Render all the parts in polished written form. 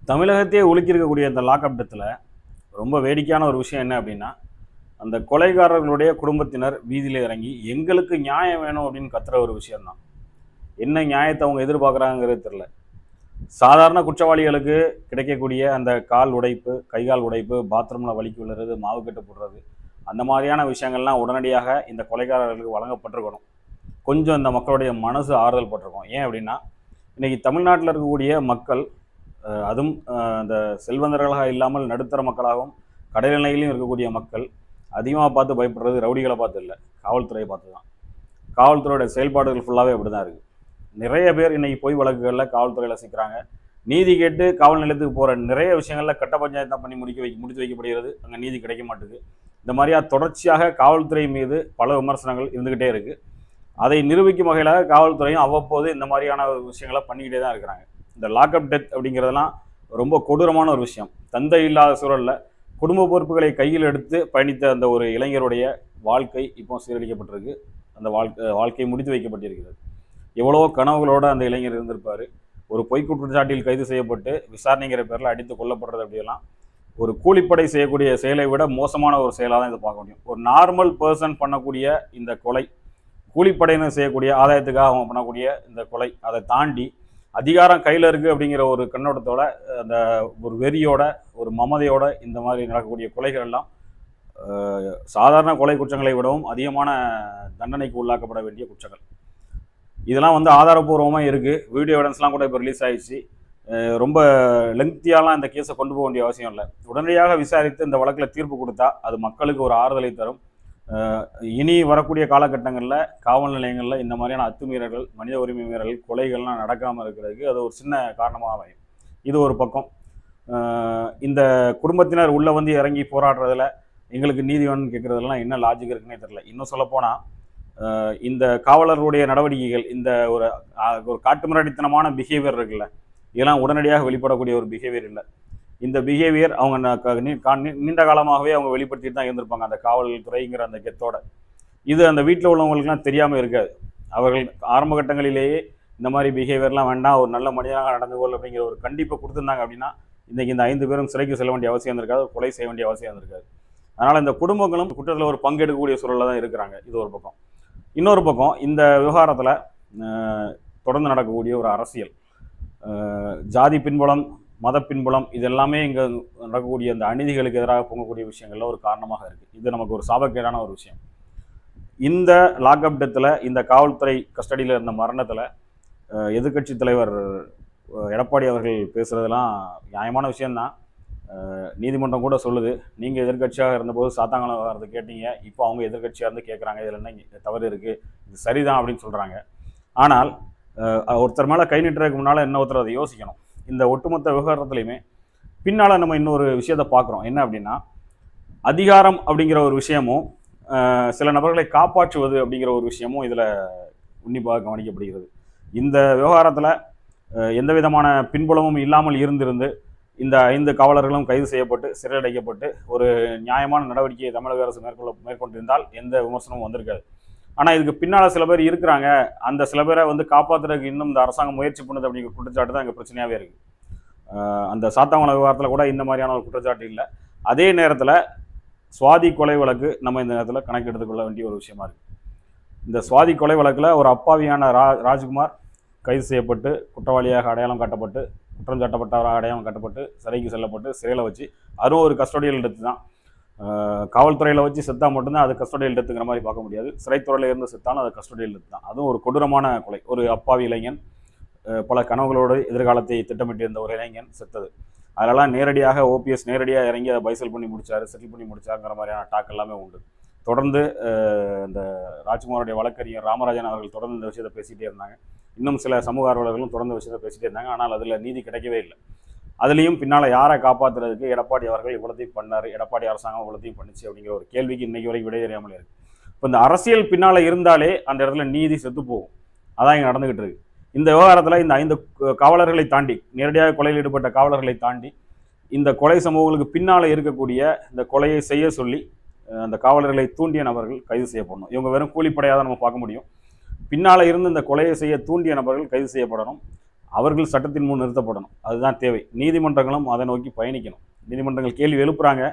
தமிழகத்தையே உலுக்கியிருக்கக்கூடிய இந்த லாக்அப் டெத்தில் ரொம்ப வேடிக்கையான ஒரு விஷயம் என்ன அப்படின்னா, அந்த கொலைகாரர்களுடைய குடும்பத்தினர் வீதியில் இறங்கி எங்களுக்கு நியாயம் வேணும் அப்படின்னு கத்துற ஒரு விஷயம்தான். என்ன நியாயத்தை அவங்க எதிர்பார்க்குறாங்கிறது தெரில. சாதாரண குற்றவாளிகளுக்கு கிடைக்கக்கூடிய அந்த கால் உடைப்பு, கைகால் உடைப்பு, பாத்ரூமில் வலிக்கு விழுறது, மாவு கட்டு போடுறது, அந்த மாதிரியான விஷயங்கள்லாம் உடனடியாக இந்த கொலைகாரர்களுக்கு வழங்கப்பட்டிருக்கணும். கொஞ்சம் இந்த மக்களுடைய மனசு ஆறுதல் பட்டிருக்கும். ஏன் அப்படின்னா, இன்னைக்கு தமிழ்நாட்டில் இருக்கக்கூடிய மக்கள் அதுவும் அந்த செல்வந்தர்களாக இல்லாமல் நடுத்தர மக்களாகவும் கடைநிலையிலையும் இருக்கக்கூடிய மக்கள் அதிகமாக பார்த்து பயப்படுறது ரவுடிகளை பார்த்து இல்லை, காவல்துறையை பார்த்து தான். காவல்துறையோட செயல்பாடுகள் ஃபுல்லாகவே அப்படி தான் இருக்குது. நிறைய பேர் இன்னைக்கு பொய் வழக்குகளில் காவல்துறையில் சிக்கிறாங்க. நீதி கேட்டு காவல் நிலையத்துக்கு போகிற நிறைய விஷயங்களில் கட்ட பஞ்சாயத்து தான் பண்ணி முடித்து வைக்கப்படுகிறது. அங்கே நீதி கிடைக்க மாட்டுது. இந்த மாதிரியா தொடர்ச்சியாக காவல்துறை மீது பல விமர்சனங்கள் இருந்துக்கிட்டே இருக்குது. அதை நிரூபிக்கும் வகையிலாக காவல்துறையும் அவ்வப்போது இந்த மாதிரியான விஷயங்களை பண்ணிக்கிட்டே தான் இருக்கிறாங்க. இந்த லாக்அப் டெத் அப்படிங்கிறதெல்லாம் ரொம்ப கொடூரமான ஒரு விஷயம். தந்தை இல்லாத சூழலில் குடும்ப பொறுப்புகளை கையில் எடுத்து பயணித்த அந்த ஒரு இளைஞருடைய வாழ்க்கை இப்போ சீரழிக்கப்பட்டிருக்கு. அந்த வாழ்க்கை முடித்து வைக்கப்பட்டிருக்கிறது. எவ்வளவோ கனவுகளோடு அந்த இளைஞர் இருந்திருப்பார். ஒரு பொய் குற்றச்சாட்டில் கைது செய்யப்பட்டு விசாரணைங்கிற பேரில் அடித்து கொல்லப்படுறது அப்படியெல்லாம் ஒரு கூலிப்படை செய்யக்கூடிய செயலை விட மோசமான ஒரு செயலாக தான் இதை பார்க்க முடியும். ஒரு நார்மல் பர்சன் பண்ணக்கூடிய இந்த கொலை, கூலிப்படையினர் செய்யக்கூடிய ஆதாயத்துக்காக அவங்க பண்ணக்கூடிய இந்த கொலை, அதை தாண்டி அதிகாரம் கையில் இருக்குது அப்படிங்கிற ஒரு கண்ணோட்டத்தோட, அந்த ஒரு வெறியோட, ஒரு மமதையோட இந்த மாதிரி நடக்கக்கூடிய கொலைகள் எல்லாம் சாதாரண கொலை குற்றங்களை விடவும் அதிகமான தண்டனைக்கு உள்ளாக்கப்பட வேண்டிய குற்றங்கள். இதெல்லாம் ஆதாரபூர்வமாக இருக்குது. வீடியோ எவிடன்ஸ்லாம் கூட இப்போ ரிலீஸ் ஆகிடுச்சு. ரொம்ப லெங்க்தியாலாம் இந்த கேஸை கொண்டு போக வேண்டிய அவசியம் இல்லை. உடனடியாக விசாரித்து இந்த வழக்கில் தீர்ப்பு கொடுத்தா அது மக்களுக்கு ஒரு ஆறுதலை தரும். இனி வரக்கூடிய காலகட்டங்களில் காவல் நிலையங்களில் இந்த மாதிரியான அத்துமீறல்கள், மனித உரிமை மீறல்கள், கொலைகள்லாம் நடக்காமல் இருக்கிறதுக்கு அது ஒரு சின்ன காரணமாக அமையும். இது ஒரு பக்கம். இந்த குடும்பத்தினர் உள்ளே இறங்கி போராடுறதுல எங்களுக்கு நீதி வேணும்னு கேட்குறதுலாம் என்ன லாஜிக் இருக்குன்னே தெரில. இன்னும் சொல்லப்போனால் இந்த காவலர்களுடைய நடவடிக்கைகள், இந்த ஒரு காட்டுமிராண்டித்தனமான பிஹேவியர் இருக்குல்ல, இதெல்லாம் உடனடியாக வெளிப்படக்கூடிய ஒரு பிஹேவியர் இல்லை. இந்த பிஹேவியர் அவங்க நீண்ட காலமாகவே அவங்க வெளிப்படுத்திட்டு தான் இருந்திருப்பாங்க, அந்த காவல்துறைங்கிற அந்த கெத்தோட. இது அந்த வீட்டில் உள்ளவங்களுக்குலாம் தெரியாமல் இருக்காது. அவர்கள் ஆரம்ப கட்டங்களிலேயே இந்த மாதிரி பிஹேவியர்லாம் வேண்டாம், ஒரு நல்ல மனிதனாக நடந்து கொள் அப்படிங்கிற ஒரு கண்டிப்பை கொடுத்துருந்தாங்க அப்படின்னா இன்றைக்கி இந்த 5 பேரும் சிறைக்கு செல்ல வேண்டிய அவசியம் இருந்திருக்காது, கொலை செய்ய வேண்டிய அவசியம் இருந்திருக்காது. அதனால் இந்த குடும்பங்களும் குற்றத்தில் ஒரு பங்கெடுக்கக்கூடிய சூழலில் தான் இருக்கிறாங்க. இது ஒரு பக்கம். இன்னொரு பக்கம், இந்த விவகாரத்தில் தொடர்ந்து நடக்கக்கூடிய ஒரு அரசியல், ஜாதி பின்புலம், மத பின்புலம், இது எல்லாமே இங்கே நடக்கக்கூடிய அந்த அநீதிகளுக்கு எதிராக பொங்கக்கூடிய விஷயங்கள்ல ஒரு காரணமாக இருக்குது. இது நமக்கு ஒரு சாபக்கேடான ஒரு விஷயம். இந்த லாக்அப் டெத்தில், இந்த காவல்துறை கஸ்டடியில் இருந்த மரணத்தில் எதிர்கட்சி தலைவர் எடப்பாடி அவர்கள் பேசுகிறதுலாம் நியாயமான விஷயந்தான். நீதிமன்றம் கூட சொல்லுது, நீங்கள் எதிர்கட்சியாக இருந்தபோது சாத்தாங்கலம் விவகாரத்தை கேட்டீங்க, இப்போ அவங்க எதிர்கட்சியாக இருந்து கேட்குறாங்க, இதில் என்ன தவறு இருக்குது, இது சரிதான் அப்படின்னு சொல்கிறாங்க. ஆனால் ஒருத்தர் மேலே கை நீட்டுறதுக்கு முன்னால் என்ன ஒருத்தர் அதை யோசிக்கணும். இந்த ஒட்டுமொத்த விவகாரத்துலையுமே பின்னால் நம்ம இன்னொரு விஷயத்தை பார்க்குறோம். என்ன அப்படின்னா, அதிகாரம் அப்படிங்கிற ஒரு விஷயமும் சில நபர்களை காப்பாற்றுவது அப்படிங்கிற ஒரு விஷயமும் இதில் உன்னிப்பாக கவனிக்கப்படுகிறது. இந்த விவகாரத்தில் எந்த விதமான பின்புலமும் இல்லாமல் இருந்திருந்து இந்த 5 காவலர்களும் கைது செய்யப்பட்டு சிறையடைக்கப்பட்டு ஒரு நியாயமான நடவடிக்கையை தமிழக அரசு மேற்கொண்டிருந்தால் எந்த விமர்சனமும் வந்திருக்காது. ஆனால் இதுக்கு பின்னால் சில பேர் இருக்கிறாங்க, அந்த சில பேரை காப்பாற்றுறதுக்கு இன்னும் இந்த அரசாங்கம் முயற்சி பண்ணுது அப்படிங்கிற குற்றச்சாட்டு தான் இங்கே பிரச்சனையாகவே இருக்குது. அந்த சாத்தாங்குளம் விவகாரத்தில் கூட இந்த மாதிரியான ஒரு குற்றச்சாட்டு இல்லை. அதே நேரத்தில் சுவாதி கொலை வழக்கு நம்ம இந்த நேரத்தில் கணக்கு எடுத்துக்கொள்ள வேண்டிய ஒரு விஷயமா இருக்குது. இந்த சுவாதி கொலை வழக்கில் ஒரு அப்பாவியான ராஜ்குமார் கைது செய்யப்பட்டு குற்றவாளியாக அடையாளம் காட்டப்பட்டு, குற்றம் சாட்டப்பட்டவராக அடையாளம் காட்டப்பட்டு சிறைக்கு செல்லப்பட்டு சிறையில் வச்சு, அதுவும் ஒரு கஸ்டோடியல் டெத்து தான். காவல்துறையில் வச்சு செத்தா மட்டும்தான் அது கஸ்டோடியல் டெத்துங்கிற மாதிரி பார்க்க முடியாது. சிறைத்துறையில் இருந்து செத்தாலும் அது கஸ்டோடியல் டெத்து தான். அதுவும் ஒரு கொடூரமான கொலை. ஒரு அப்பாவி இளைஞன், பல கனவுகளோடு எதிர்காலத்தை திட்டமிட்டிருந்த ஒரு இளைஞன் செத்தது. அதெல்லாம் நேரடியாக ஓபிஎஸ் நேரடியாக இறங்கி அதை பைசல் பண்ணி முடிச்சாரு, செட்டில் பண்ணி முடிச்சாருங்கிற மாதிரியான டாக் எல்லாமே உண்டு. தொடர்ந்து இந்த ராஜ்குமாருடைய வழக்கறிஞர் ராமராஜன் அவர்கள் தொடர்ந்து இந்த விஷயத்தை பேசிகிட்டே இருந்தாங்க. இன்னும் சில சமூக ஆர்வலர்களும் தொடர்ந்து விஷயத்தை பேசிகிட்டே இருந்தாங்க. ஆனால் அதில் நீதி கிடைக்கவே இல்லை. அதுலேயும் பின்னால் யாரை காப்பாற்றுறதுக்கு எடப்பாடி அவர்கள் இவ்வளோத்தையும் பண்ணார், எடப்பாடி அரசாங்கம் இவ்வளோத்தையும் பண்ணிச்சு அப்படிங்கிற ஒரு கேள்விக்கு இன்றைக்கு வரைக்கும் விடை தெரியாமல் இருக்குது. இப்போ இந்த அரசியல் பின்னால் இருந்தாலே அந்த இடத்துல நீதி செத்து போகும். அதான் இங்கே நடந்துகிட்டு இருக்கு. இந்த விவகாரத்தில் இந்த 5 காவலர்களை தாண்டி, நேரடியாக கொலையில் ஈடுபட்ட காவலர்களை தாண்டி, இந்த கொலை சம்பவங்களுக்கு பின்னால் இருக்கக்கூடிய இந்த கொலையை செய்ய சொல்லி அந்த காவலர்களை தூண்டிய நபர்கள் கைது செய்யப்படணும். இவங்க வெறும் கூலிப்படையாக தான் நம்ம பார்க்க முடியும். பின்னால் இருந்து இந்த கொலையை செய்ய தூண்டிய நபர்கள் கைது செய்யப்படணும். அவர்கள் சட்டத்தின் முன் நிறுத்தப்படணும். அதுதான் தேவை. நீதிமன்றங்களும் அதை நோக்கி பயணிக்கணும். நீதிமன்றங்கள் கேள்வி எழுப்புறாங்க.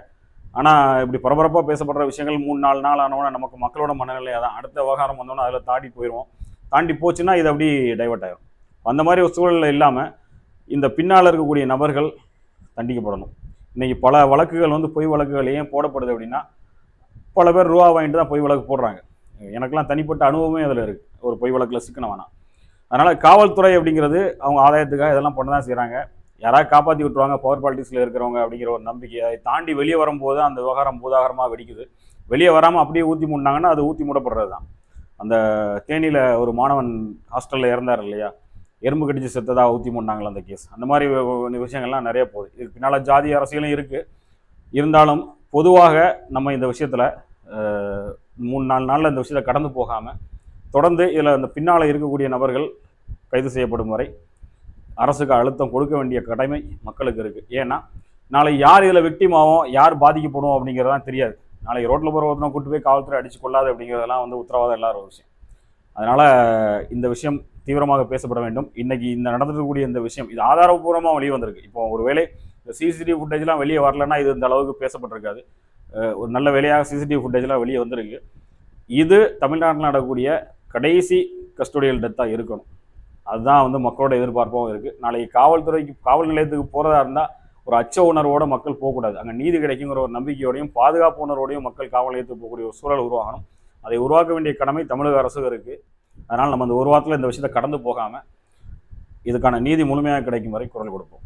ஆனால் இப்படி பரபரப்பாக பேசப்படுற விஷயங்கள் 3-4 நாள் ஆனவொன்னே நமக்கு மக்களோட மனநிலை அதான். அடுத்த விவகாரம் வந்தோன்னா அதில் தாண்டி போயிடுவோம். தாண்டி போச்சுன்னா இது அப்படி டைவர்ட் ஆயிரும். அந்த மாதிரி ஒரு சூழலில் இல்லாமல் இந்த பின்னால் இருக்கக்கூடிய நபர்கள் தண்டிக்கப்படணும். இன்றைக்கி பல வழக்குகள் வந்து பொய் வழக்குகள் ஏன் போடப்படுது அப்படின்னா, பல பேர் ரூபா வாங்கிட்டு தான் பொய் வழக்கு போடுறாங்க. எனக்கெல்லாம் தனிப்பட்ட அனுபவமே அதில் இருக்குது. ஒரு பொய் வழக்கில் சிக்கன வேணாம். அதனால் காவல்துறை அப்படிங்கிறது அவங்க ஆதாயத்துக்காக இதெல்லாம் பண்ண தான் செய்கிறாங்க. யாராவது காப்பாற்றி விட்டுருவாங்க பவர் பாலிட்டிக்ஸில் இருக்கிறவங்க அப்படிங்கிற ஒரு நம்பிக்கை. அதை தாண்டி வெளியே வரும்போது அந்த விவகாரம் பூதாகரமாக வெடிக்குது. வெளியே வராமல் அப்படியே ஊற்றி மூடினாங்கன்னா அது ஊற்றி மூடப்படுறது தான். அந்த தேனியில் ஒரு மாணவன் ஹாஸ்டலில் இறந்தார் இல்லையா, எறும்பு கடிச்சு செத்ததாக ஊற்றி மூடினாங்களா அந்த கேஸ். அந்த மாதிரி விஷயங்கள்லாம் நிறைய போகுது. இதுக்கு பின்னால் ஜாதி அரசியலும் இருக்குது. இருந்தாலும் பொதுவாக நம்ம இந்த விஷயத்தில் 3-4 நாளில் இந்த விஷயத்தை கடந்து போகாமல் தொடர்ந்து இதில் அந்த பின்னால் இருக்கக்கூடிய நபர்கள் கைது செய்யப்படும் வரை அரசுக்கு அழுத்தம் கொடுக்க வேண்டிய கடமை மக்களுக்கு இருக்குது. ஏன்னா நாளை யார் இதில் விக்டிம் ஆகும், யார் பாதிக்கப்படும் அப்படிங்கிறதான் தெரியாது. நாளைக்கு ரோட்டில் போகிற ஒருத்தனை கூட்டு போய் காவல்துறை அடித்து கொள்ளாது அப்படிங்கிறதெல்லாம் வந்து உத்தரவாதம் இல்லாத ஒரு விஷயம். அதனால் இந்த விஷயம் தீவிரமாக பேசப்பட வேண்டும். இன்றைக்கி இந்த நடந்துருக்கக்கூடிய இந்த விஷயம் இது ஆதாரபூர்வமாக வெளியே வந்திருக்கு. இப்போ ஒருவேளை இந்த சிசிடிவி ஃபுட்டேஜ்லாம் வெளியே வரலன்னா இது இந்த அளவுக்கு பேசப்பட்டிருக்காது. ஒரு நல்ல வேலையாக சிசிடிவி ஃபுட்டேஜ்லாம் வெளியே வந்திருக்கு. இது தமிழ்நாட்டில் நடக்கக்கூடிய கடைசி கஸ்டோடியல் டெத்தாக இருக்கணும். அதுதான் வந்து மக்களோட எதிர்பார்ப்பாகவும் இருக்குது. நாளைக்கு காவல் நிலையத்துக்கு போகிறதா இருந்தால் ஒரு அச்ச உணர்வோடு மக்கள் போகக்கூடாது. அங்கே நீதி கிடைக்குங்கிற ஒரு நம்பிக்கையோடையும் பாதுகாப்பு உணர்வோடையும் மக்கள் காவல் நிலையத்துக்கு போகக்கூடிய ஒரு சூழல் உருவாகணும். அதை உருவாக்க வேண்டிய கடமை தமிழக அரசுக்கு இருக்குது. அதனால் நம்ம அந்த ஒரு வாரத்தில் இந்த விஷயத்தை கடந்து போகாமல் இதுக்கான நீதி முழுமையாக கிடைக்கும் வரை குரல் கொடுப்போம்.